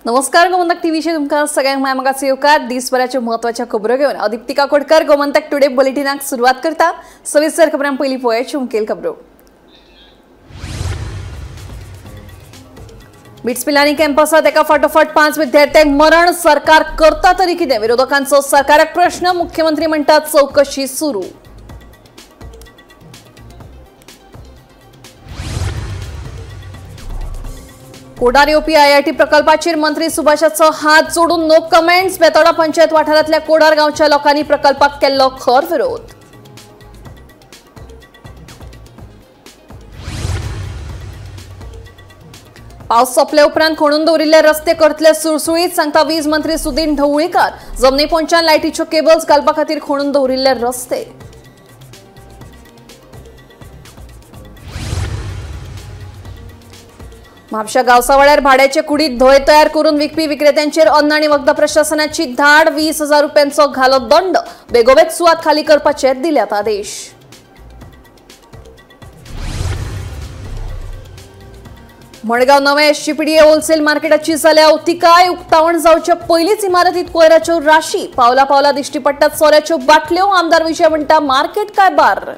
नमस्कार, गोमंतक टीव्हीचे तुमकां सगळ्यांक मायमगाचो येवकार. दिसभराच्यो म्हत्वाच्यो खबरो घेवन दीप्तिका कोडकर गोमंतक टुडे बुलेटिनाक सुरवात करता. सविस्तर खबरां पयलीं पळोवया मुखेल खबरो. बिट्स पिलानी कॅम्पसात एका फाटोफाट 5 विद्यार्थ्यांक मरण. सरकार करता तरी कितें? विरोधकांचो सरकाराक प्रश्न. मुख्यमंत्री म्हणटात चौकशी सुरू. कोडार येवपी आयआयटी प्रकल्पाचेर मंत्री सुभाषाचो हात जोडून नो कमेंट्स. बेतोडा पंचायत वाठारांतल्या कोडार गांवच्या लोकांनी प्रकल्पाक केल्लो खर विरोध. पावस सोंपले उपरांत खणून दवरिल्ले रस्ते करतले सुळसुळीत, सांगता वीज मंत्री सुदीन ढवळीकर. जमनी पोंच्यान लायटीच्यो केबल्स घालपा खातीर खणून दवरिल्ले रस्ते. म्हापशा गावसावाड्यार भाड्याचे कुडीत धोय तयार करून विकपी विक्रेत्यांचेर अन्न आनी वखदां प्रशासनाची धाड. 20,000 रुपयांचो घालो दंड. बेगोबेग सुवात खाली करपाचे दिल्यात आदेश. मडगांव नवे एसजीपीडीए होलसेल मार्केटाची जाल्या अवतिकाय. उक्तावण जावचे पयलींच इमारतीत कोयराच्यो राशी. पावला पावला दिश्टी पडटात सोऱ्याच्यो बाटल्यो. आमदार विजय म्हणटा मार्केट काय बार.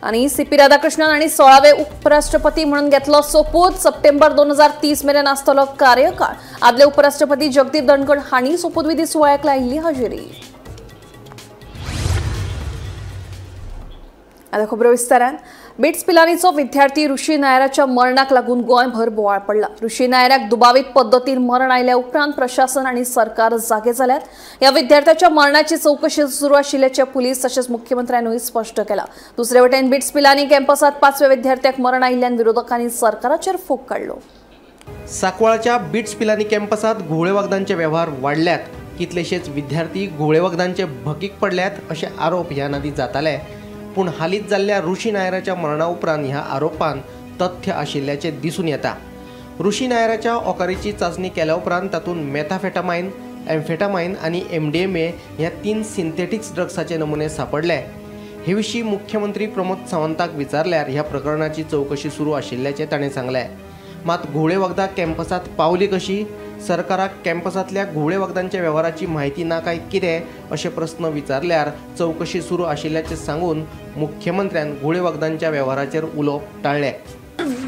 आणि सीपी राधाकृष्णन आणि 16वे उपराष्ट्रपती म्हणून घेतलो सोपूत. सप्टेंबर 2030 मेरेन आसतलो कार्यकाळ. आदले उपराष्ट्रपती जगदीप धनखड हांणी सोपूतविधी सुवाळ्याक लायिल्ली हजेरी. आता खबरो विस्तारान. बिट्स पिलानीचो विद्यार्थी ऋषी नायराच्या मरणाक लागून गोंयभर बोवाळ पडला. ऋषी नायराक दुबावीत पद्दतीन मरण आयल्या उपरांत प्रशासन आणि सरकार जागे जाल्यात. ह्या विद्यार्थ्याच्या मरणाची चौकशी सुरू आशिल्ल्याचे पुलीस तशेंच मुख्यमंत्र्यांनी स्पष्ट केला. दुसरे वटेन बिट्स पिलानी कॅम्पसात 5व्या विद्यार्थ्याक मरण आयिल्ल्यान विरोधकांनी सरकाराचेर फोग काढलो. सांकवाळच्या बिट्स पिलानी कॅम्पसात घुवळे वखदांचे व्यवहार वाडल्यात. कितलेशेच विद्यार्थी घुवळे वखदांचे भकीक पडल्यात असे आरोप ह्या नदी जाताले. पूण हालींच जाल्ल्या ऋषी नायराच्या मरणा उपरांत ह्या आरोपांत तथ्य आशिल्ल्याचे दिसून येता. ऋषी नायराच्या ओकारीची चाचणी केल्या उपरांत तातूंत मेथाफेटामाइन, एम्फेटामाइन आनी MDMA ह्या 3 सिंथेटिक्स ड्रग्साचे नमुने सापडले. हे विशीं मुख्यमंत्री प्रमोद सावंताक विचारल्यार ह्या प्रकरणाची चौकशी सुरू आशिल्ल्याचे ताणें सांगलें. मात घुवळे वखदां कॅम्पसात पावली कशी? सरकाराक कॅम्पसांतल्या घुवळे वखदांच्या व्यवहाराची म्हायती ना काय कितें असे प्रस्न विचारल्यार चौकशी सुरू आशिल्ल्याचे सांगून मुख्यमंत्र्यान घुवळे वखदांच्या व्यवहाराचेर उलोवप टाळ्ळें.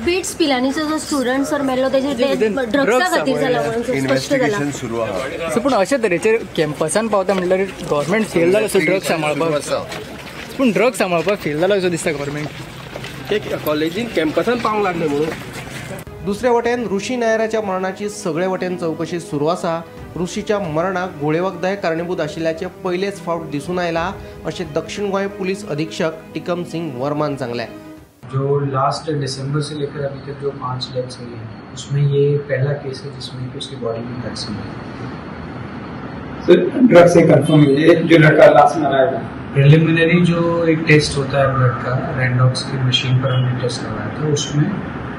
बिट्स पिलानीचो जो स्टुडंट सर मेल्लो तेजे ड्रग्सा खातीर जाला म्हणून स्पष्ट जाला. सुरू आहा. पूण अशे तरेचेर कॅम्पसान पावता म्हटल्यार गव्हर्मेंट फेल जाला सो ड्रग्स सांबाळपाक. पूण ड्रग्स सांबाळपाक फेल जाला असो दिसता गव्हर्मेंट. कॉलेजीन कॅम्पसान पावंक लागले म्हणून. दुसरे वटेन ऋषी नायराच्या मरणाची सगळे वटेन चौकशी सुरू आसा. ऋषीच्या मरणाक घुवळे वखदांय कारणीभूत आशिल्ल्याचे पयलेच फावट दिसून आयला अशें दक्षिण गोंय पुलीस अधीक्षक टिकम सिंग वर्मान सांगले. जो लास्ट दिसंबर से लेकर अभी तक जो 5 डेथ्स हुई हैं उसमें ये पहला केस है जिसमें कि उसकी बॉडी में ड्रग्स मिले. सर ड्रग्स से कंफर्म है जो लड़का लास्ट मरा है. प्रिलिमिनरी जो एक टेस्ट होता है ब्लड का, रैंडॉक्स की मशीन पर हमने टेस्ट करवाया था, उसमें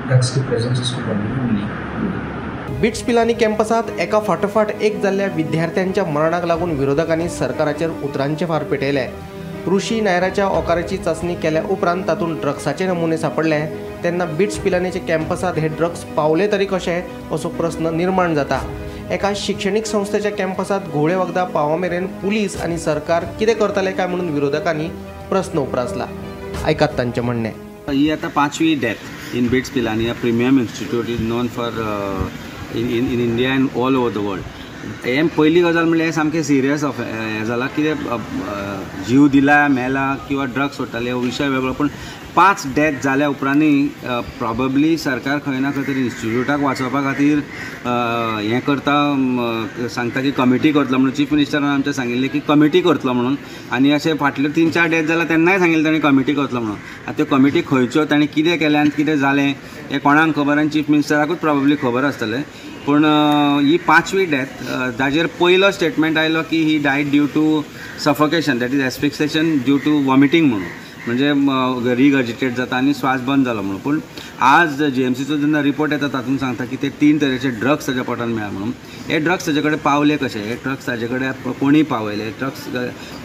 ड्रग्स की प्रेजेंस उसकी बॉडी में मिली. बिट्स पिलानी कॅम्पसात एका फाटोफाट एक जाल्ल्या विद्यार्थ्यांच्या मरणाक लागून विरोधकांनी सरकाराचेर उतरांचे फार पेटयले. ऋषी नायराच्या ओकाराची चाचणी केल्या उपरांत तातूंत ड्रग्साचे नमुने सापडले. तेन्ना बिट्स पिलानीच्या कॅम्पसात हे ड्रग्स पावले तरी कशे असो प्रस्न निर्माण जाता. एका शिक्षणीक संस्थेच्या कॅम्पसात घुवळे वखदां पावो मेरेन पुलीस आनी सरकार कितें करतले काय म्हणून विरोधकांनी प्रस्न उपरासला. ऐकात तांचें म्हणणें. ही आता 5वी death in BITS Pilani, a premium institute is known for in India and all over the world. हे पयली गजाल म्हणजे हे सामकें सिरियस हें जाला. कितें जीव दिला मेला किंवा ड्रग्स सोडटाले हो विशय वेगळो, पूण 5 डेथ जाल्या उपरांतूय प्रॉबेबली सरकार खंय ना खंय तरी इन्स्टिट्यूटाक वाचोवपा खातीर हें करता, सांगता की कमिटी करतलो म्हणून. चीफ मिनिस्टरान आमच्या सांगिल्लें की कमिटी करतलो म्हणून. आनी अशें फाटले 3-4 डेथ जाल्यार तेन्नाय सांगिल्लें ताणें कमिटी करतलो म्हणून. आतां त्यो कमिटी खंयच्यो, ताणें कितें केलें आनी कितें जालें हें कोणाक खबर, आनी चीफ मिनिस्टराकूच प्रॉबेबली खबर आसतलें. पूण ही 5वी डेथ, ताजेर पयलो स्टेटमेंट आयलो की ही died due to suffocation, that is asphyxiation due to vomiting म्हणून. म्हणजे रिगर्जिटेट जाता आनी श्वास बंद जालो म्हणून. पूण आज GMCचो जेन्ना रिपोर्ट येता तातूंत सांगता की ते 3 तरेचे ड्रग्स ताच्या पोटान मेळ्ळा म्हणून. हे ड्रग्स ताचे कडेन पावले कशे, हे ड्रग्स ताचे कडेन कोणी पावयले, ड्रग्स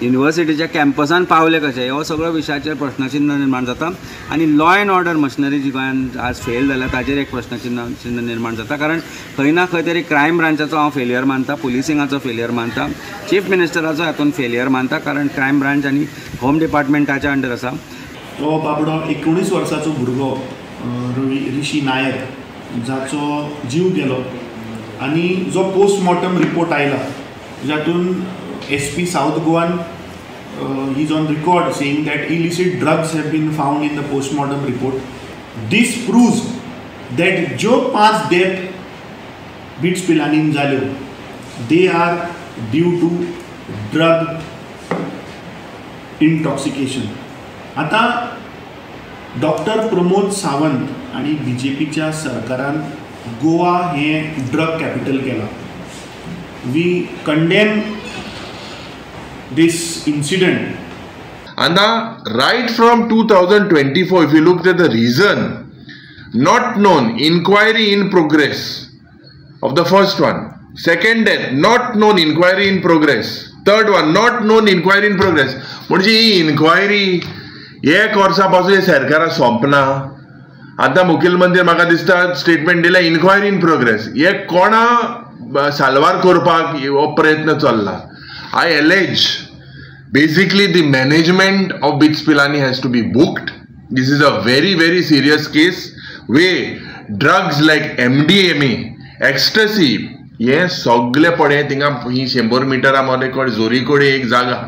युनिवर्सिटीच्या कॅम्पसान पावले कशे, हो सगळो विशयाचेर प्रश्नचिन्ह निर्माण जाता. आनी लॉ एंड ऑर्डर मशिनरी जी गोंयांत आज फेल जाल्या ताचेर एक प्रश्नचिन्ह निर्माण जाता. कारण खंय ना खंय तरी क्रायम ब्रांचाचो हांव फेलियर मानता, पुलिसिंगाचो फेलियर मानता, चीफ मिनिस्टराचो हातूंत फेलियर मानता. कारण क्रायम ब्रांच आनी होम डिपार्टमेंटाच्या अंडर आसा. तो बाबडो 19 वर्साचो भुरगो ऋषी नायर जाचो जीव गेलो आनी जो पोस्टमॉर्टम रिपोर्ट आयला जातून SP साउथ गोवान he is on record saying that illicit drugs have been found in the postmortem report. This proves that ज्यो 5 डेथ बिट्स पिलानीन जाल्यो they are due to drug intoxication. आता डॉक्टर प्रमोद सावंत आणि BJPच्या सरकारान गोवा हे ड्रग कॅपिटल केला. We condemn this incident. And right from 2024, if you look at the reason, not known, inquiry in progress of the first one. Second death, not known, inquiry in progress. Third one, not known, inquiry in progress. म्हणजे ही inquiry एक वर्सा पासून सरकारा सोंपना. आतां मुखेलमंत्री म्हाका दिसता statement दिला इन्क्वायरी इन प्रोग्रेस. हे कोणा साल्वार करपाक हो प्रयत्न चल्ला. I alleged basically the management of BITS Pilani has to be booked. This is a very very serious case where drugs like MDMA, ecstasy हे सगळे पडे थिंगा ही 100 मिटरा मध्ये जोरी कोडे एक जागा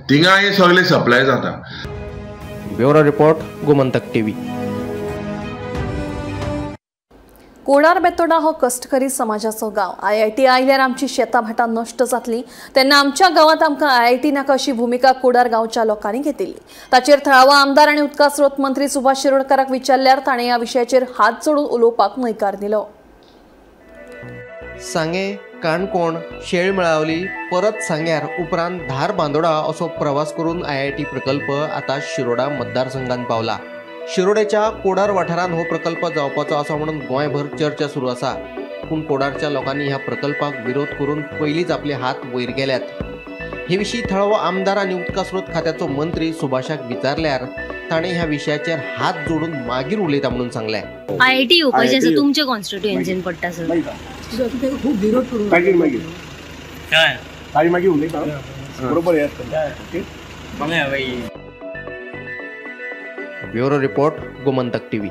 थिंगा हे सगळे सप्लाय जाता. Bureau report Gomantak TV. कोणार बेतोडा हो कष्टकरी समाजाचो गाव. IIT आयल्यार आमची शेतां भाटां नश्ट जातली तेन्ना आमच्या गावात आमकां IIT नाका अशी भूमिका कोडार गांवच्या लोकांनी घेतिल्ली. ताचेर थळावो आमदार आनी उदका स्रोत मंत्री सुभाष शिरोडकाराक विचारल्यार ताणें ह्या विशयाचेर हात जोडून उलोवपाक न्हयकार दिलो. सांगे काणकोण शेळ मेळावली परत सांग्यार उपरांत धार बांदोडा असो प्रवास करून IIT प्रकल्प आता शिरोडा मतदारसंघात पावला. शिरोडेच्या कोडार वाठारात हो प्रकल्प जावपाचो आसा म्हणून गोंयभर चर्चा सुरू आसा. पूण कोडारच्या लोकांनी ह्या प्रकल्पाक विरोध करून पयलींच आपले हात वयर केल्यात. हे विशीं थळावो आमदार आनी उदका स्रोत खात्याचो मंत्री सुभाषाक विचारल्यार ताणें ह्या विशयाचेर हात जोडून मागीर उलयता म्हणून सांगलें. IIT येवपाचें आसा तुमच्या कॉन्स्टिट्युएन्सीन पडटा सर. खूप विरोध करून मागीर उलयता बरोबर. Bureau report Gomantak TV.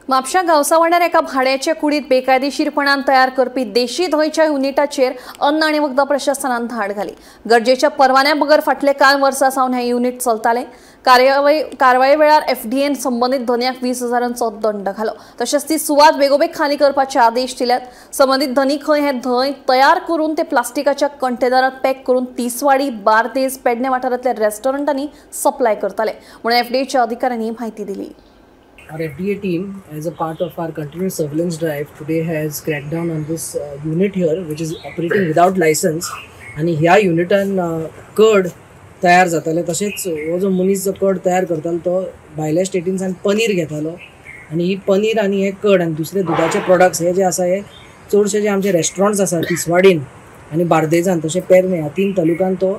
म्हापशा गावसावाड्यार एका भाड्याच्या कुडीत बेकायदेशीरपणान तयार करपी देशी धंयच्या युनिटाचेर अन्न आनी वखदां प्रशासनान धाड घाली. गरजेच्या परवान्या बगर फाटले कांय वर्सां सावन हें युनिट चलतालें. कारवाये वेळार FDAन संबंदीत धन्याक 20,000चो दंड घालो. तशेंच ती सुवात बेगोबेग खाली करपाचे आदेश दिल्यात. संबंदीत धनी खंय हें धंय तयार करून ते प्लास्टिकाच्या कंटेनरांत पॅक करून तिसवाडी, बार्देस, पेडणे वाठारांतल्या रेस्टॉरंटांनी सप्लाय करताले म्हणून FDAच्या अधिकाऱ्यांनी म्हायती दिली. Our FDA team, as a part of our continuous surveillance drive, today has cracked down on this unit here, which is operating without license. आणि ह्या युनिटान कड तयार जाताले. तशेंच हो जो मनीस जो कड तयार करतालो तो भायल्या स्टेटींसान पनीर घेतालो आणि ही पनीर आनी हे कड आनी दुसरे दुधाचे प्रोडक्ट्स हे जे आसा हे चडशे जे आमचे रेस्टॉरंट्स आसा तिसवाडीन आनी बार्देजान तशें पेरणे ह्या 3 तालुक्यान तो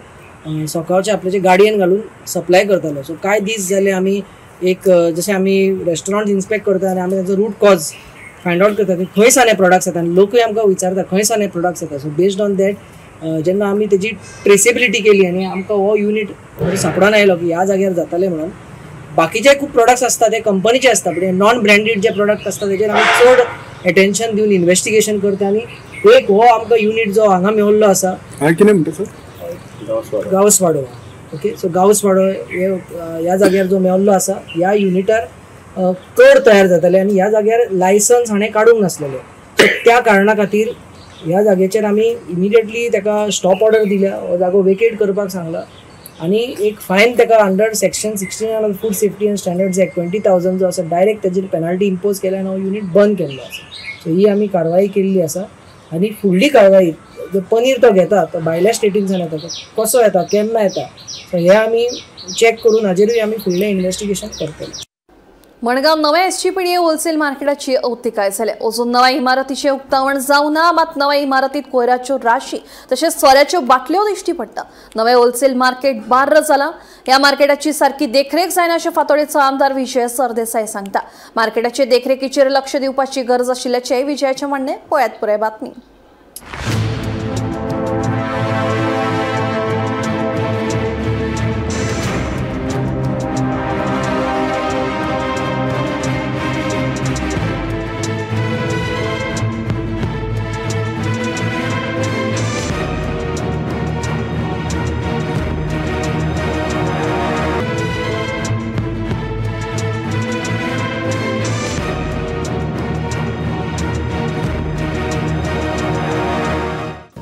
सकाळचे आपले जे गाडयेन घालून सप्लाय करतालो. सो कांय दीस जाले आमी एक जशें आमी रेस्टॉरंट इन्स्पेक्ट करता आनी आमी ताचो रूट कॉज फायंड आउट करता की खंय सावन हे प्रोडक्ट्स येता आनी लोकूय आमकां विचारता खंय सावन हे प्रोडक्ट्स येता. सो बेस्ड ऑन दॅट जेन्ना आमी तेजी ट्रेसेबिलिटी केली आनी आमकां हो युनिट सापडून आयलो की ह्या जाग्यार जाताले म्हणून. बाकीचे खूब प्रोडक्ट्स आसता ते कंपनीचे आसता पण नॉन ब्रँडेड जे प्रोडक्ट आसता तेजेर आमी चड एटेन्शन दिवन इन्वेस्टिगेशन करता आनी एक हो आमकां युनिट जो हांगा मेळिल्लो आसा गावसवाडो. ओके, सो गावसवाडो ह्या जाग्यार जो मेळिल्लो आसा ह्या युनिटार कड तयार जाताले आनी ह्या जाग्यार लायसन्स हाणें काडूंक नासलेले. सो त्या कारणां खातीर ह्या जाग्याचेर आमी इमिडिएटली ताका स्टॉप ऑर्डर दिल्या, हो जागो वेकेट करपाक सांगला आनी एक फायन ताका under section 16 of food safety end standards act 20,000 जो आसा डायरेक्ट ताजेर पेनल्टी इम्पोज केल्या आनी हो युनिट बंद केल्लो आसा. सो ही आमी कारवाई केल्ली आसा आनी फुडली कारवाई जो पनीर तो घेता तो भायल्या स्टेटींसान येता तो कसो येता केन्ना येता सो हे आमी चॅक करून हाजेरूय आमी फुडलें इन्वेस्टिगेशन करतले. मडगाव नव्या SGPDA होलसेल मार्केटाची अवतिकाय जाल्या। अजून नव्या इमारतीचे उक्तावण जावना, मात नव्या इमारतीत कोयराच्यो राशी तसेच सोऱ्याच्यो बाटल्यो दिश्टी पडटा। नवे होलसेल मार्केट बार्र जाला। या मार्केटाची सारखी देखरेख जायना अशें फातोडेचो आमदार विजय सरदेसाई सांगता। मार्केटाचे देखरेखीचेर लक्ष दिवपाची गरज आशिल्ल्याचें विजयाचें म्हणणे। पळयात पुराय बातमी।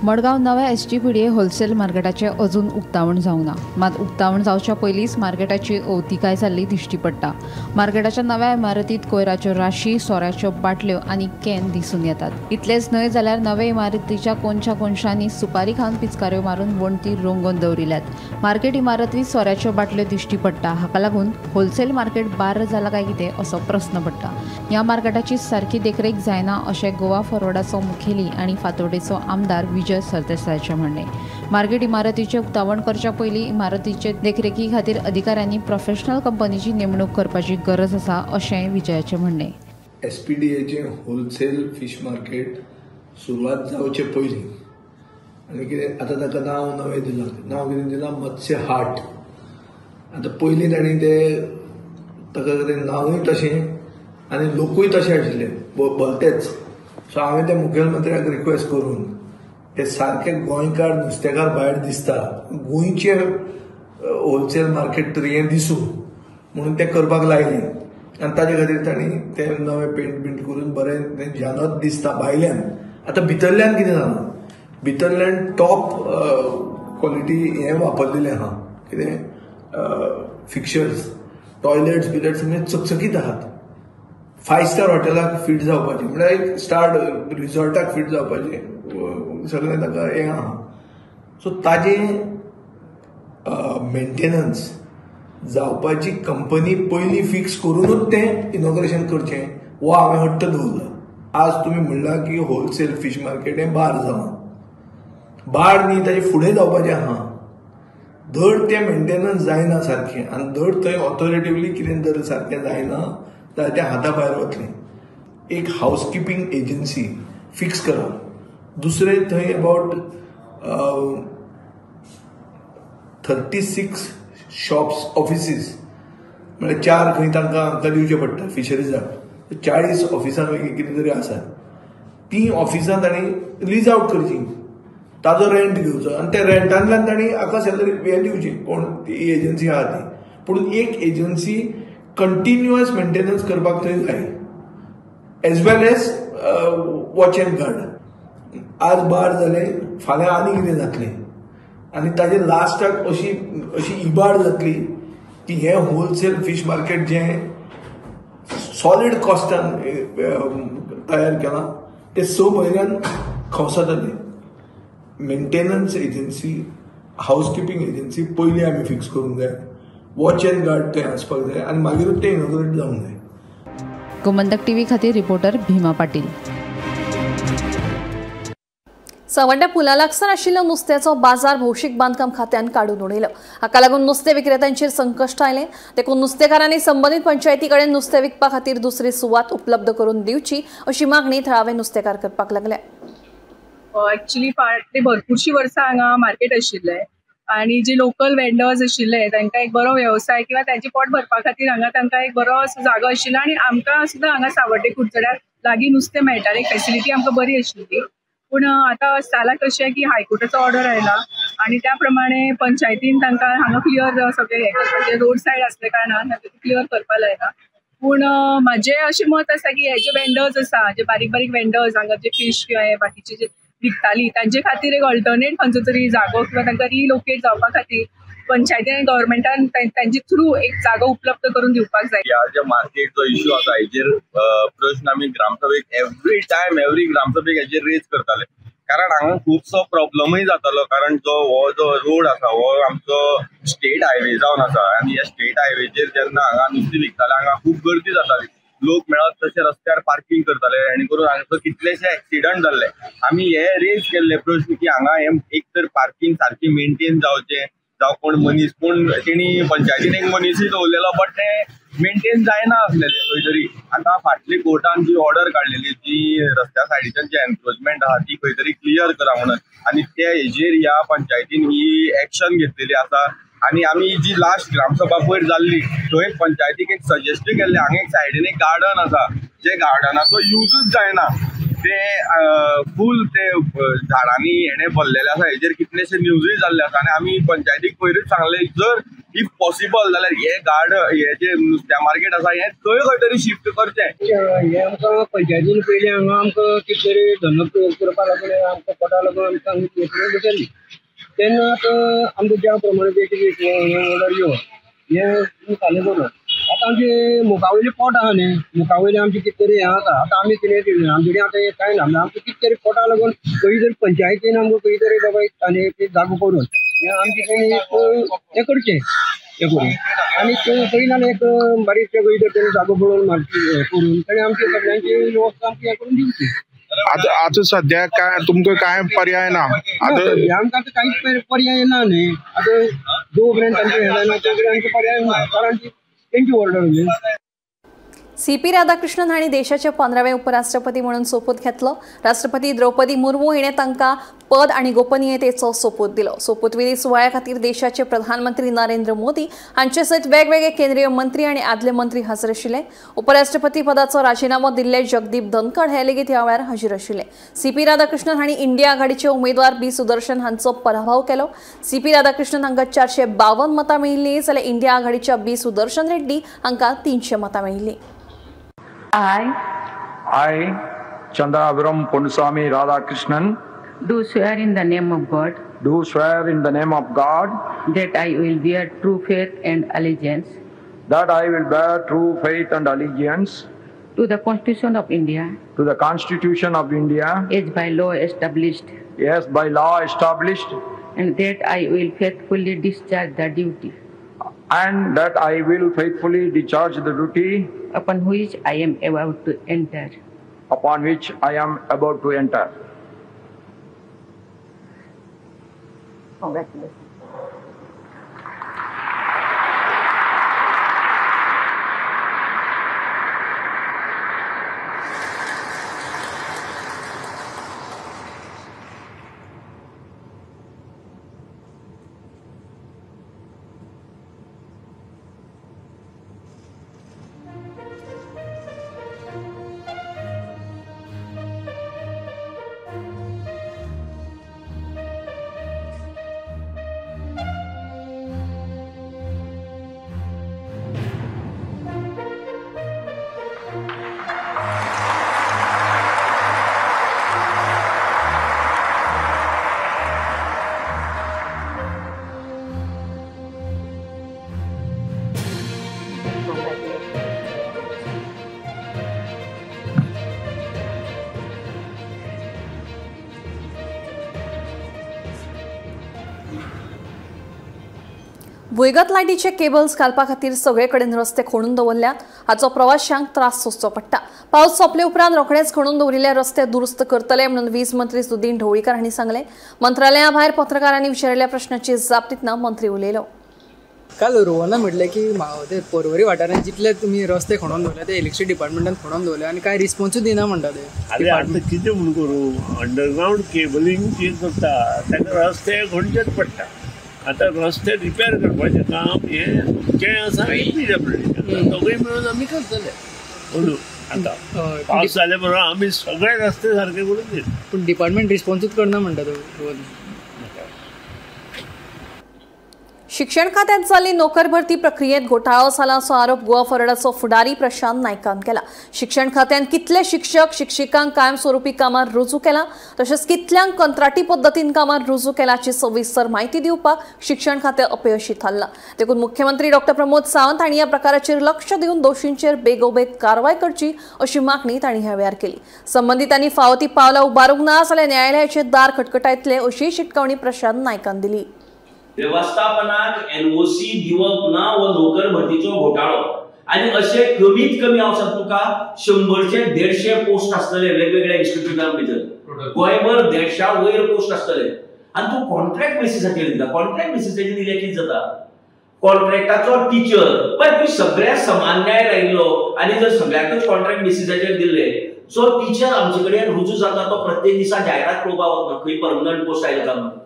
मडगाव नव्या SGPDA होलसेल मार्केटाचे अजून उक्तावण जावना, मात उक्तावण जावच्या पयलींच मार्केटाची अवतिकाय जाल्ली दिश्टी पडटा। मार्केटाच्या नव्या इमारतीत कोयराच्यो राशी, सोऱ्याच्यो बाटल्यो आनी कॅन दिसून येतात। इतलेच न्हय जाल्यार नवे इमारतीच्या कोनशांनी सुपारी खावन पिचकाऱ्यो मारून वणटी रोंगोवन दवरिल्यात। मार्केट इमारतीत सोऱ्याच्यो बाटल्यो दिश्टी पडटा। हाका लागून होलसेल मार्केट बार्र जाला काय कितें असो प्रस्न पडटा। ह्या मार्केटाची सारकी देखरेख जायना अशें गोवा फॉरवर्डाचो मुखेली आनी फातोडेचो आमदार विजय सरदेसाईचे म्हणणे। मार्केट इमारतीचे उक्तावण करच्या पयलीं इमारतीचे देखरेखी खातीर अधिकाऱ्यांनी प्रोफेशनल कंपनीची नेमणूक करपाची गरज आसा अशें विजयाचे म्हणणे। SPDAचे होलसेल फिश मार्केट सुरवात जावचे पयलीं आनी कितें आतां ताका नांव नवें दिलां। नांव कितें दिलां? मत्स्य हाट। आतां पयलीं ताणी ताका कितें नांवूय तशें आनी लोकूय तशें आशिल्ले भलतेच। सो हांवें त्या मुखेलमंत्र्याक रिक्वेस्ट करून ते सारखे गोंयकार नुस्तेकार भायर दिसता, गोंयचे होलसेल मार्केट तरी हें दिसूं म्हणून ते करपाक लायलें। आनी ताजे खातीर तांणी ते नवे पेंट करून बरें तें जानत दिसता भायल्यान। आतां भितरल्यान कितें जालां? भितरल्यान टॉप क्वॉलिटी हें वापरलेलें आहा, कितें फिक्चर्स, टॉयलेट्स सगळे चकचकीत आहात। 5 स्टार हॉटेलाक फिट जावपाचें म्हळ्यार एक स्टार रिसॉर्टाक फिट जावपाचें सगळें ताका हें आहा। सो ताजें मेंटेनन्स जावपाची कंपनी पयलीं फिक्स करूनच तें इनॉग्रेशन करचें वो हांवें हट्ट दवरला। आज तुमी म्हणला की होलसेल फीश मार्केट हें बार जावं, बार न्ही ताजे फुडें जावपाचें आहा। धड तें मेंटेनन्स जायना सारकें आनी धड थंय ऑथॉरिटिवली कितें जर सारकें जायना जाल्यार तें हाता भायर वतलें। एक हावसकीपिंग एजन्सी फिक्स करप। दुसरें थंय अबाउट 36 शॉप्स ऑफिसीस म्हळ्यार 4 खंय तांकां दिवचे पडटा फिशरीजाक। 40 ऑफिसां कितें तरी आसा। ती ऑफिसां तांणी लीज आउट करची, ताजो रेंट घेवचो आनी त्या रेंटांतल्यान तांणी हाका सॅलरी हें दिवची, कोण ती एजन्सी आहा ती। पूण एक एजन्सी कंटिन्युअस मेंटेनन्स करपाक थंय जाय, एज वेल एज वॉच एंड गार्ड। आज बार जाले, फाल्यां आनी कितें जातलें आनी ताजे लास्टाक अशी इबाड जातली की हें होलसेल फीश मार्केट जें सॉलिड कॉस्टान तयार केलां तें 6 म्हयन्यान खवसतलें। मेंटेनन्स एजन्सी, हावसकीपिंग एजन्सी पयलीं आमी फिक्स करूंक जाय, वॉच एंड गार्ड थंय आसपाक जाय आनी मागीरूच तें इनॉग्रेट जावंक जाय। गोमंतक टीव्ही खातीर रिपोर्टर भीमा पाटील। सावड्ड्या पुला लागसार आशिल्लो नुस्त्याचो बाजार भौशीक बांदकाम खात्यान काडून उडयलो। हाका लागून नुस्तें विक्रेत्यांचेर संकश्ट आयलें। देखून नुस्तेकारांनी संबंदीत पंचायती कडेन नुस्तें विकपा खातीर दुसरी सुवात उपलब्ध करून दिवची अशी मागणी थळावे नुस्तेकार करपाक लागल्या। एक्चुअली फाटलीं भरपूरशीं वर्सां हांगा मार्केट आशिल्लें आनी जे लोकल वेंडर्स आशिल्ले तांकां एक बरो वेवसाय किंवा तांचे पोट भरपा खातीर हांगा तांकां एक बरो असो जागो आशिल्लो आनी आमकां सुद्दां हांगा सावड्डे कुडचड्यार लागीं नुस्तें मेळटालें, फॅसिलिटी आमकां बरी आशिल्ली। पूण आतां जालां कशें की हायकोर्टाचो ऑर्डर आयला आनी त्या प्रमाणे पंचायतीन तांकां हांगा क्लियर सगळें हें करपाचें, रोड सायड आसल्या कारणान क्लियर करपा लायला। पूण म्हाजें अशें मत आसा की हे जे वेंडर्स आसा, जे बारीक बारीक वेंडर्स हांगा जे फीश किंवा हे बाकीचे जे विकतालीं तांचे खातीर एक ऑल्टरनेट खंयचो तरी जागो किंवा तांकां रिलोकेट जावपा खातीर पंचायतीन आनी गव्हर्मेंटान तांचे थ्रू एक जागो उपलब्ध करून दिवपाक जाय। ह्या जे मार्केटचो इश्यू आसा हेजेर प्रश्न आमी ग्रामसभेक एवरी ग्रामसभेक हेजेर रेज करताले, कारण हांगा खुबसो प्रॉब्लमूय जातालो। कारण हो जो रोड आसा हो आमचो स्टेट हायवे जावन आसा आनी ह्या स्टेट हायवेचेर जेन्ना हांगा नुस्तें विकताले हांगा खूब गर्दी जाताली. लोक मेळत तशे रस्त्यार पार्किंग करताले आनी करून हांगा कितलेशे एक्सिडंट जाल्ले. आमी हे रेज केल्ले प्रश्न की हांगा हे एक तर पार्किंग सारकी मेंटेन जावचें जावं कोण मनीस पूण तेणी पंचायतीन एक मनीसय दवरलेलो बट ते मेंटेन जायना आसलेले खंय तरी. आतां फाटली कोर्टान जी ऑर्डर काडलेली जी रस्त्या सायडीच्यान जी एनक्रोचमेंट आहा ती खंय तरी क्लियर करा म्हणून आनी ते हेजेर ह्या पंचायतीन ही एक्शन घेतलेली आसा. आनी आमी जी लास्ट ग्रामसभा पयर जाल्ली थंय पंचायतीक एक सजेस्ट केल्लें हांगा एक सायडीन एक गार्डन आसा जे गार्डनाचो यूजच जायना. ते फूल ते झाडांनी हेणे भरलेले आसा हेजेर कितलेशे न्यूजूय जाल्ले आसा आनी आमी पंचायतीक पयरूच सांगले जर इफ पॉसिबल जाल्यार हे गार्डन हे जे नुस्त्या मार्केट आसा हे थंय खंय तरी शिफ्ट करचें. हे आमकां पंचायतीन पयलीं हांगा आमकां कितें तरी धंदो करपा लागून आमकां पोटा लागून आमकां बसयल्ली तेन्ना आमकां ज्या प्रमाणे ऑर्डर येवन हें फाल्यां करून आतां आमचे मुखावयली पोट आहा न्ही मुखावयली आमचे कितें तरी हें आसा. आतां आमी कितें आमचे आतां कांय ना आमकां कितें तरी पोटा लागून खंय तरी पंचायतीन आमकां खंय तरी बाबा आनी जागो करून आमचे हें करचें हें करून आनी खंय ना एक बारीकशें खंय तरी जागो पळोवन मारची करून ताणें आमची सगळ्यांची वेवस्था आमची हें करून दिवची. आता सध्या काय तुमकां काय पर्याय ना. आमकां कांयच पर्याय ना न्ही. आतां जो पर्यंत आमचे हें जायना तो पर्यंत आमकां पर्याय ना कारण ती तेंची ऑर्डर म्हणजे. CP राधाकृष्णन हांणी देशाचे 15वे उपराष्ट्रपती म्हणून सोपूत घेतलो. राष्ट्रपती द्रौपदी मुर्मू हिणें तांकां पद आनी गोपनीयतेचो सोपूत दिलो. सोपूतविधी सुवाळ्या खातीर देशाचे प्रधानमंत्री नरेंद्र मोदी हांचे सयत वेगवेगळे केंद्रीय मंत्री आनी आदले मंत्री हजर आशिल्ले. उपराष्ट्रपती पदाचो राजिनामो दिल्ले जगदीप धनखड हे लेगीत ह्या वेळार हजर आशिल्ले. CP राधाकृष्णन हांणी इंडिया आघाडीचे उमेदवार B सुदर्शन हांचो पराभव केलो. CP राधाकृष्णन हांकां 452 मतां मेळिल्लीं जाल्यार इंडिया आघाडीच्या B सुदर्शन रेड्डी हांकां 300 मतां मेळिल्लीं. I, Chandraviram Ponnuswamy Radhakrishnan, do swear in the name of God do swear in the name of God that I will bear true faith and allegiance that I will bear true faith and allegiance to the Constitution of India to the Constitution of India as by law established, and that I will faithfully discharge the duty upon which I am about to enter. Congratulations. भुंयगत लायटीचे cables घालपा खातीर सगळे कडेन रस्ते खणून दवरल्यात. हाचो प्रवाशांक त्रास सोंसचो पडटा. पावस सोंपले उपरांत रोखडेच खणून दवरिल्ले रस्ते दुरुस्त करतले म्हणून वीज मंत्री सुदीन ढवळीकर हांणी सांगले. मंत्रालया भायर पत्रकारांनी विचारिल्ल्या प्रश्नाची जाप दितना मंत्री उलयलो. काल रोहना म्हटलें की ते पर्वरी वाठारांत जितले तुमी रस्ते खणून दवरले ते इलेक्ट्रिसिटी डिपार्टमेंटान खणून दवरले आनी कांय रिस्पॉन्सूय दिना म्हणटा ते. आरे आतां कितें म्हूण करूं अंडरग्रावंड केबलिंग जी करता ताका रस्ते खणचेच पडटा. आतां रस्ते रिपेर करपाचें काम हें आसा PWD दोगूय मेळून आमी करतले. म्हणून आतां पावस जाले बरोबर आमी सगळे रस्ते सारके करून दिले पूण डिपार्टमेंट रिस्पॉन्सूच करना म्हणटा तो. शिक्षण खात्यात जाल्ली नोकर भरती प्रक्रियेत घोटाळो जाला असो आरोप गोवा फॉरवर्डाचो फुडारी प्रशांत नायकान केला. शिक्षण खात्यान कितले शिक्षक शिक्षिकांक कायमस्वरुपी कामार रुजू केला तशेंच कितल्यांक कंत्राटी पद्दतीन कामार रुजू केल्याची सविस्तर म्हायती दिवपाक शिक्षण खातें अपयशी थारला. देखून मुख्यमंत्री डॉ. प्रमोद सावंत हांणी ह्या प्रकाराचेर लक्ष दिवन दोशींचेर बेगोबेग कारवाय करची अशी मागणी तांणी ह्या वेळार केली. संबंधितांनी फावो ती पावलां उबारूंक ना जाल्यार न्यायालयाचेर दार खटखटायतले अशी शिटकावणी प्रशांत नायकान दिली. व्यवस्थापनाक एनओसी दिवप ना व नोकर भरतीचो घोटाळो आणि असे कमीत कमी हांव सांगता तुका 100 ते 150 पोस्ट आसतले वेगवेगळ्या इन्स्टिट्यूटां भितर गोंयभर 150 वयर पोस्ट आसतले आणि तू कॉन्ट्रॅक्ट बेसिसाचेर दिता कॉन्ट्रॅक्ट बेसिसाचेर दिल्यार कितें जाता कॉन्ट्रॅक्टाचो टीचर पण तू सगळ्या समान न्याय लायिल्लो आणि जर सगळ्याकच कॉन्ट्रॅक्ट बेसिसाचेर दिल्ले सो टीचर आमचे कडेन रुजू जाता तो प्रत्येक दिसा जायरात पळोवपाक वतना खंय परमनंट पोस्ट आयला काय म्हणून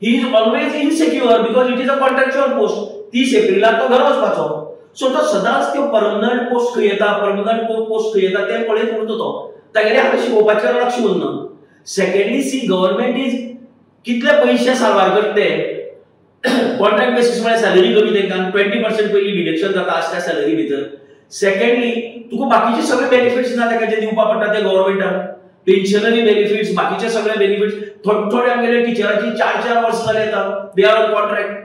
he is always insecure because it is a contractual post 30 एप्रिलाक तो घर वचपाचो सो तो सदांच त्यो परमनंट पोस्ट खंय येता परमनंट पोस्ट खंय येता तें पळयत उरता तो तागेले हांगा शिकोवपाचेर लक्ष उरना सेकंडली सी गव्हर्नमेंट इज कितले पयशे सारवार करते कॉन्ट्रॅक्ट बेसिस म्हळ्यार सॅलरी कमी तांकां 20% पयली डिडक्शन जाता आसता सॅलरी भितर सेकंडली तुका बाकीचे सगळे बेनिफिट्स ना ताका जे दिवपा पडटा ते गव्हर्नमेंटान पेन्शनरी बेनिफिट्स बाकीचे सगळे बेनिफिट्स थोडे आमगेले टिचरांची 4 वर्सां जाले येता they are on contract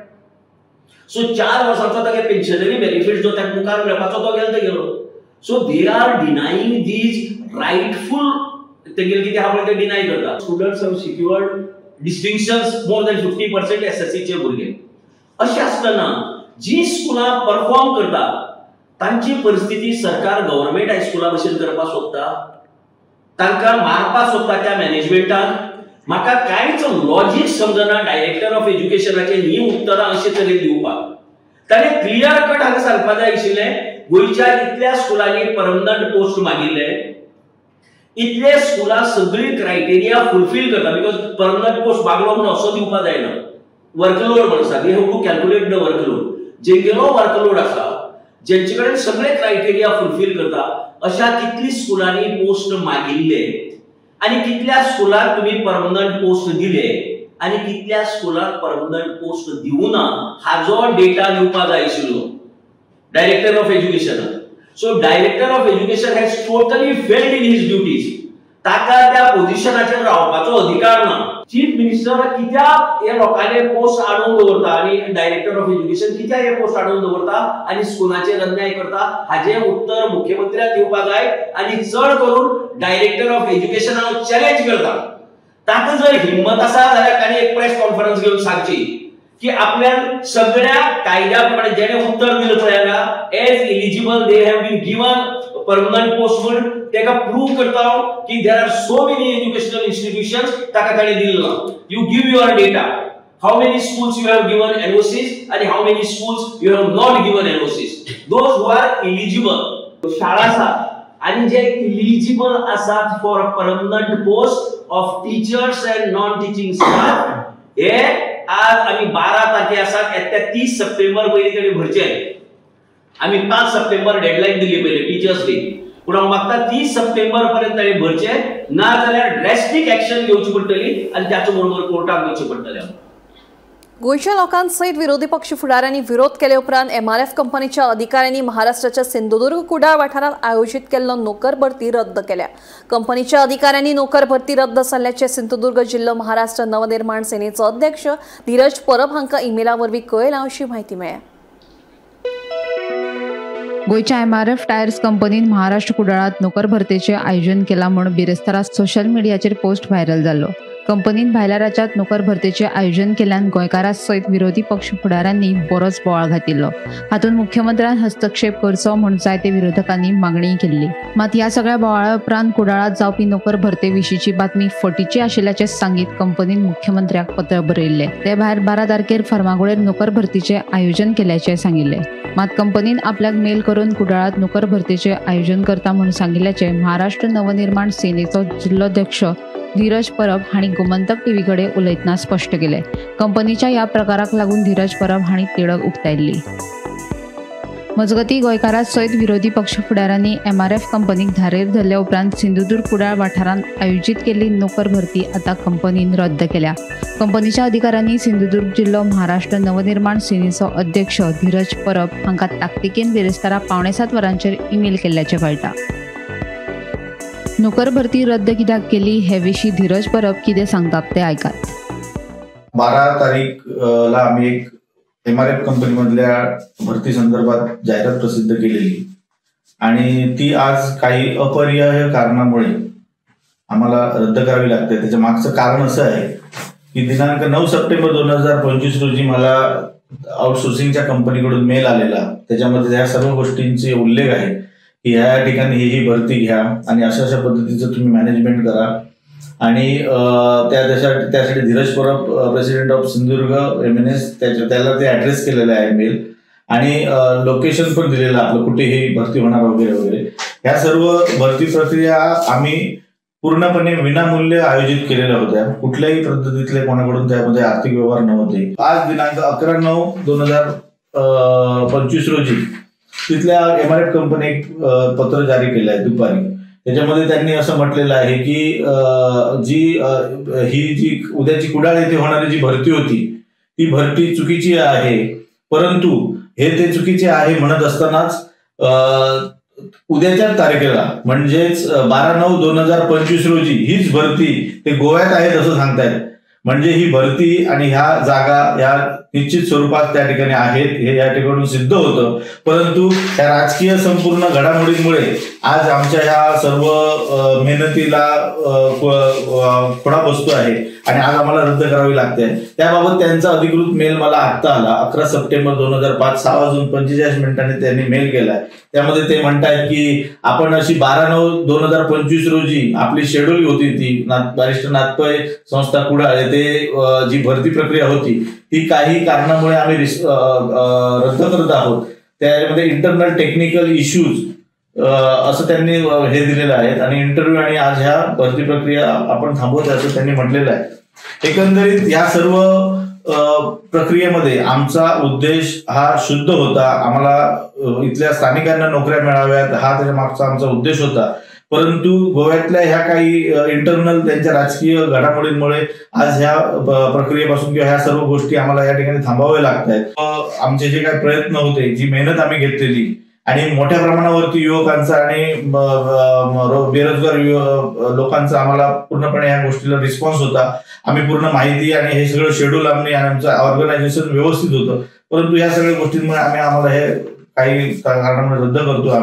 so 4 वर्सांचो ताका पेन्शनरी बेनिफिट्स जो ताका मुखार मेळपाचो तो गेलो सो दे आर डिनायिंग दीज रायटफुल तेंगेले कितें आहा पळय ते डिनाय करता students have secured डिस्टिंक्शन्स more than 50% एसएससीचे भुरगे अशें आसतना जी स्कुलां परफॉर्म करता तांची परिस्थिती सरकार गव्हर्नमेंट हायस्कुला भशेन करपाक सोदता तांकां मारपाक सोदता त्या मॅनेजमेंटाक म्हाका कांयच लॉजिक समजना डायरेक्टर ऑफ एज्युकेशनाचे ही उत्तरां अशे तरेन दिवपाक ताणें क्लियर कट हांगा सांगपाक जाय आशिल्लें गोंयच्या इतल्या स्कुलांनी परमनंट पोस्ट मागिल्ले इतले स्कुलां सगळी क्रायटेरिया फुलफिल करता बिकॉज परमनंट पोस्ट मागलो म्हणून असो दिवपाक जायना वर्कलोड म्हणून आसा they have to calculate the workload जेंगेलो वर्कलोड आसा जेंचे कडेन सगळे क्रायटेरिया फुलफिल करता अशा कितली स्कुलांनी पोस्ट मागिल्ले आणि कितल्या स्कुलाक तुम्ही परमनंट पोस्ट दिले आणि कितल्या स्कुलाक परमनंट पोस्ट दिवना हाजो डेटा दिवपाक जाय आशिल्लो director of education so director of education has totally failed in his duties ताका त्या पोझिशनाचेर रावपाचो अधिकार ना चीफ मिनिस्टर कित्याक हे लोकांनी पोस्ट हाडून दवरता आणि डायरेक्टर ऑफ एज्युकेशन कित्याक हे पोस्ट हाडून दवरता आणि स्कुलाचेर अन्याय करता हाजे उत्तर मुख्यमंत्र्याक दिवपाक जाय आणि चड करून डायरेक्टर ऑफ एज्युकेशन हांव चॅलेंज करता ताका जर हिम्मत आसा जाल्यार ताणें एक प्रेस कॉन्फरन्स घेवन सांगची की आपल्यान सगळ्या कायद्या प्रमाणे जेणे उत्तर दिलं पळय हांगा as eligible they have been given permanent post म्हणून तेका प्रूव्ह करता की there are so many educational institutions ताका ताणें दिल्लो you give your data how many schools you have given NOCs आणि how many schools you have not given NOCs those who are eligible शाळा आसा आणि जे एलिजिबल आसात for permanent post of teachers and non teaching staff हे आज आम्ही 12 तारखे आसात येत्या 30 सप्टेंबर पयलीं तरी भरचे आम्ही 5 सप्टेंबर डेडलाईन दिली पहिले टीचर्स डे पूण हांव मागता 30 सप्टेंबर पर्यंत ताणें भरचे ना जाल्यार ड्रॅस्टीक एक्शन घेवची पडटली आणि त्याच्या बरोबर कोर्टाक वचचें पडटलें गोयच्या लोकांसयत विरोधी पक्ष फुडाऱ्यांनी विरोध केले उपरांत एमआरएफ कंपनीच्या अधिकाऱ्यांनी महाराष्ट्राच्या सिंधुदुर्ग कुडाळ वाठारात आयोजित केल्लो नोकर भरती रद्द केल्या कंपनीच्या अधिकाऱ्यांनी नोकर भरती रद्द जाल्ल्याचे सिंधुदुर्ग जिल्हो महाराष्ट्र नवनिर्माण सेनेचो अध्यक्ष धीरज परब हांका इमेला वरवीं कळयला अशी माहिती मेळ्ळ्या गोयच्या एमआरएफ टायर्स कंपनीन महाराष्ट्र कुडाळात नोकर भरतीचे आयोजन केला म्हणून बिरेस्तारात सोशल मीडियाचेर पोस्ट व्हायरल जाल्लो कंपनीन भायल्या राज्यात नोकर भरतीचे आयोजन केल्यान गोंयकारां सयत विरोधी पक्ष फुडाऱ्यांनी बरोच बोवाळ घातिल्लो हातूंत मुख्यमंत्र्यान हस्तक्षेप करचो म्हूण जायते विरोधकांनी मागणी केल्ली मात ह्या सगळ्या बोवाळा उपरांत कुडाळात जावपी नोकर भरते विशींची बातमी फटीची आशिल्ल्याचे सांगीत कंपनीन मुख्यमंत्र्याक पत्र बरयल्ले ते भायर 12 तारखेर फर्मागुडेर नोकर भरतीचे आयोजन केल्याचे सांगिल्ले मात कंपनीन आपल्याक मेल करून कुडाळात नोकर भरतीचे आयोजन करता म्हणून सांगिल्ल्याचे महाराष्ट्र नवनिर्माण सेनेचो जिल्लोध्यक्ष धीरज परब हांणी गोमंतक टीव्ही कडेन उलयतना स्पश्ट केले कंपनीच्या ह्या प्रकाराक लागून धीरज परब हांणी तिडक उक्तायल्ली मजगती गोंयकारां सयत विरोधी पक्ष फुडाऱ्यांनी एमआरएफ कंपनीक धारेर धरल्या उपरांत सिंधुदुर्ग कुडाळ वाठारांत आयोजीत केल्ली नोकर भरती आता कंपनीन रद्द केल्या कंपनीच्या अधिकाऱ्यांनी सिंधुदुर्ग जिल्हो महाराष्ट्र नवनिर्माण सेनेचो अध्यक्ष धीरज परब हांकां ताकतिकेन बिरेस्तारा 7:45 वरांचेर ईमेल केल्ल्याचें कळटा नोकर भरती रद्द कित्याक केली हे विशीं धीरज परब कितें सांगतात ते आयकात 12 तारीखला आम्ही एक एमआरएफ कंपनीमधल्या भरती संदर्भात जाहिरात प्रसिद्ध केलेली आणि ती आज काही अपरिहार्य कारणामुळे आम्हाला रद्द करावी लागते त्याच्या मागचं कारण असं आहे की दिनांक 9 सप्टेंबर 2025 रोजी मला आउटसोर्सिंगच्या कंपनीकडून मेल आलेला. त्याच्यामध्ये या सर्व गोष्टींचे उल्लेख आहे की या ठिकाणी ही भरती घ्या आणि अशा पद्धतीचं तुम्ही मॅनेजमेंट करा. आणि त्यासाठी Dheeraj Parab, president of Sindhudurg MNS, त्याला ते ऍड्रेस केलेलं आहे मेल. आणि लोकेशन पण दिलेलं आपलं कुठे ही भरती होणार वगैरे वगैरे. ह्या सर्व भरती प्रक्रिया आम्ही पूर्णपणे विनामूल्य आयोजित केलेल्या होत्या. कुठल्याही पद्धतीतले कोणाकडून त्यामध्ये आर्थिक व्यवहार नव्हते. आज दिनांक 11/9/2025 रोजी तिथल्या MRF कंपनी एक पत्र जारी केलं आहे दुपारी. त्याच्यामध्ये त्यांनी असं म्हटलेलं आहे की जी उद्याची कुडाळ येथे होणारी जी भरती होती ती भरती चुकीची आहे. परंतु हे ते चुकीचे आहे म्हणत असतानाच उद्याच्या तारखेला म्हणजेच 12/9/2025 रोजी हीच भरती ते गोव्यात आहेत असं सांगतायत. म्हणजे ही भरती आणि ह्या जागा ह्या निश्चित स्वरूपात त्या ठिकाणी आहेत हे या ठिकाणून सिद्ध होतं. परंतु त्या राजकीय संपूर्ण घडामोडींमुळे आज आमच्या ह्या सर्व मेहनतीला खोडा बसतो आहे आणि आज आम्हाला रद्द करावी लागते. त्याबाबत त्यांचा अधिकृत मेल मला आत्ता आला. 11 सप्टेंबर 2005 6:45 त्यांनी मेल केलाय. त्यामध्ये ते म्हणतायत की आपण अशी 12/9/2025 रोजी आपली शेड्यूल होती ती बॅरिस्टर नाथपै संस्था कुडाळ येथे जी भरती प्रक्रिया होती ती काही कारणामुळे आम्ही रद्द करत आहोत. त्यामध्ये इंटरनल टेक्निकल इश्यूज असं त्यांनी हे दिलेलं आहे. आणि इंटरव्ह्यू आणि आज ह्या भरती प्रक्रिया आपण थांबवत असं त्यांनी म्हटलेलं आहे. एकंदरीत या सर्व प्रक्रियेमध्ये आमचा उद्देश हा शुद्ध होता. आम्हाला इथल्या स्थानिकांना नोकऱ्या मिळाव्यात हा त्याच्या मागचा आमचा उद्देश होता. परंतु गोव्यातल्या ह्या काही इंटरनल त्यांच्या राजकीय घडामोडींमुळे आज ह्या प्रक्रियेपासून किंवा ह्या सर्व गोष्टी आम्हाला या ठिकाणी थांबाव्या लागत आहेत. आमचे जे काही प्रयत्न होते, जी मेहनत आम्ही घेतलेली आणि मोठ्या प्रमाणावरती युवकांचा आणि बेरोजगार लोकांचा आम्हाला पूर्णपणे या गोष्टीला रिस्पॉन्स होता. आम्ही पूर्ण माहिती आणि हे सगळं शेड्यूल आमचं ऑर्गनायझेशन व्यवस्थित होतं. परंतु या सगळ्या गोष्टींमुळे आम्हाला हे काही कारणामुळे रद्द करतो.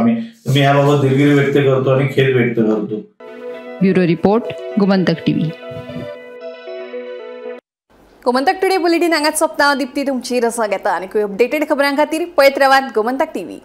मी याबाबत दिलगिरी व्यक्त करतो आणि खेद व्यक्त करतो. Bureau report, Gomantak TV. Gomantak today bulletin हांगाच सोंपता. दिप्ती तुमची रसा घेता आनी अपडेटेड खबरां खातीर पळयत रावात गोमंतक टीव्ही.